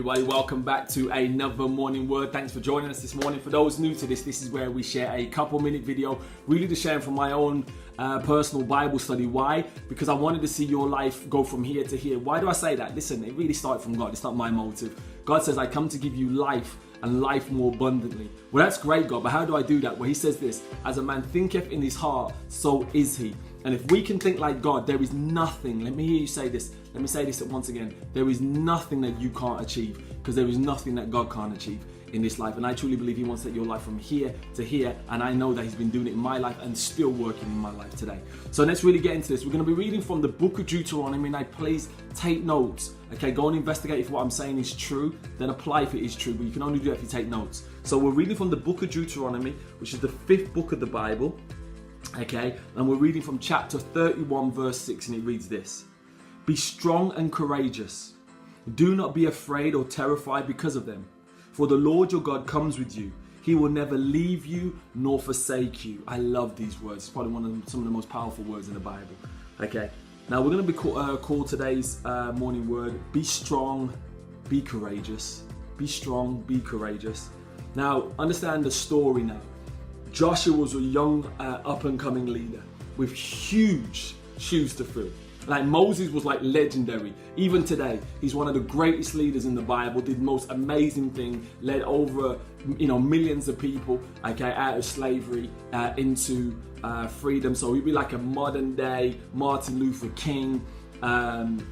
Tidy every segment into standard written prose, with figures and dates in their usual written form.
everybody, welcome back to another morning word. Thanks for joining us this morning. For those new to this is where we share a couple-minute video, really to share from my own personal Bible study. Why? Because I wanted to see your life go from here to here. Why do I say that? Listen, it really started from God. It's not my motive. God says, I come to give you life and life more abundantly. Well, that's great, God, but how do I do that? Well, he says this, as a man thinketh in his heart, so is he. And if we can think like God, there is nothing, let me hear you say this, let me say this once again, there is nothing that you can't achieve, because there is nothing that God can't achieve in this life. And I truly believe he wants to take your life from here to here, and I know that he's been doing it in my life and still working in my life today. So let's really get into this. We're going to be reading from the book of Deuteronomy. Now please take notes, okay? Go and investigate if what I'm saying is true, then apply if it is true, but you can only do that if you take notes. So we're reading from the book of Deuteronomy, which is the 5th book of the Bible, okay? And we're reading from chapter 31 verse 6, and it reads this: Be strong and courageous. Do not be afraid or terrified because of them. For the Lord your God comes with you. He will never leave you nor forsake you. I love these words. It's probably some of the most powerful words in the Bible. Okay, now we're going to be called today's morning word, be strong, be courageous. Be strong, be courageous. Now, understand the story now. Joshua was a young up-and-coming leader with huge shoes to fill. Like Moses was like legendary. Even today, he's one of the greatest leaders in the Bible, did the most amazing thing, led over millions of people, okay, out of slavery into freedom. So he'd be like a modern day Martin Luther King, and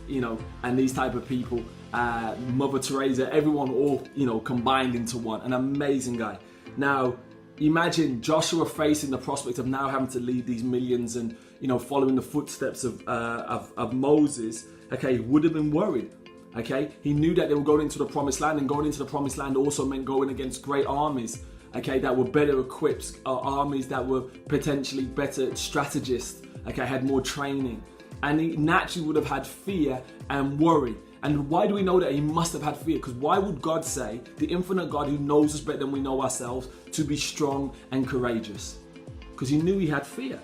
these type of people, Mother Teresa, everyone all, combined into one. An amazing guy. Now, imagine Joshua facing the prospect of now having to lead these millions and, following the footsteps of Moses. Okay, he would have been worried. Okay, he knew that they were going into the promised land, and going into the promised land also meant going against great armies, okay, that were better equipped, armies that were potentially better strategists, okay, had more training. And he naturally would have had fear and worry. And why do we know that he must have had fear? Because why would God say, the infinite God who knows us better than we know ourselves, to be strong and courageous? Because he knew he had fear.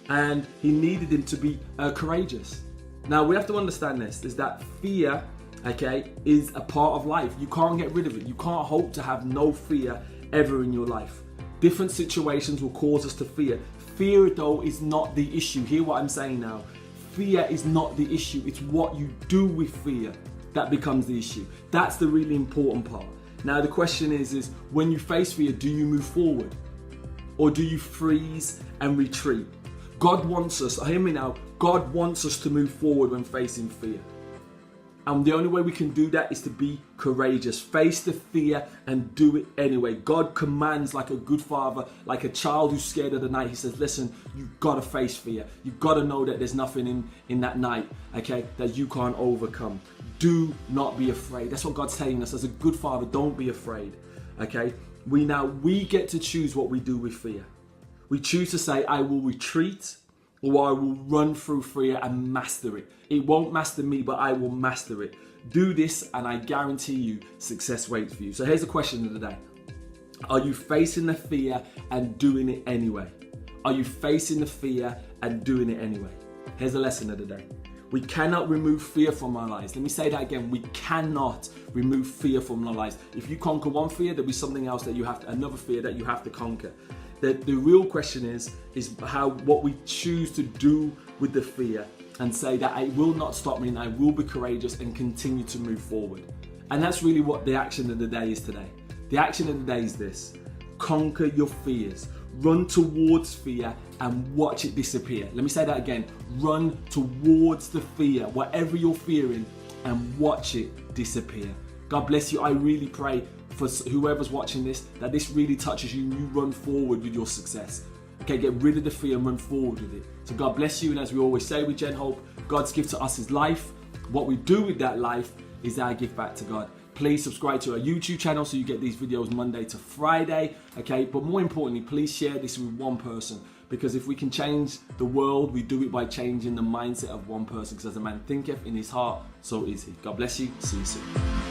And he needed him to be courageous. Now we have to understand this, is that fear, okay, is a part of life. You can't get rid of it. You can't hope to have no fear ever in your life. Different situations will cause us to fear. Fear, though, is not the issue. Hear what I'm saying now. Fear is not the issue. It's what you do with fear that becomes the issue. That's the really important part. Now the question is when you face fear, do you move forward? Or do you freeze and retreat? God wants us, hear me now, God wants us to move forward when facing fear. And the only way we can do that is to be courageous. Face the fear and do it anyway. God commands like a good father, like a child who's scared of the night. He says, listen, you've got to face fear. You've got to know that there's nothing in that night, okay, that you can't overcome. Do not be afraid. That's what God's telling us as a good father. Don't be afraid, okay? We get to choose what we do with fear. We choose to say, I will retreat, or I will run through fear and master it. It won't master me, but I will master it. Do this and I guarantee you success waits for you. So here's the question of the day. Are you facing the fear and doing it anyway? Are you facing the fear and doing it anyway? Here's the lesson of the day. We cannot remove fear from our lives. Let me say that again. We cannot remove fear from our lives. If you conquer one fear, there'll be something else that another fear that you have to conquer. The real question is what we choose to do with the fear, and say that it will not stop me and I will be courageous and continue to move forward. And that's really what the action of the day is today. The action of the day is this: conquer your fears. Run towards fear and watch it disappear. Let me say that again. Run towards the fear, whatever you're fearing, and watch it disappear. God bless you. I really pray for whoever's watching this, that this really touches you and you run forward with your success. Okay, get rid of the fear and run forward with it. So God bless you, and as we always say with Gen Hope, God's gift to us is life. What we do with that life is our gift back to God. Please subscribe to our YouTube channel so you get these videos Monday to Friday, okay? But more importantly, please share this with one person, because if we can change the world, we do it by changing the mindset of one person, because as a man thinketh in his heart, so is he. God bless you. See you soon.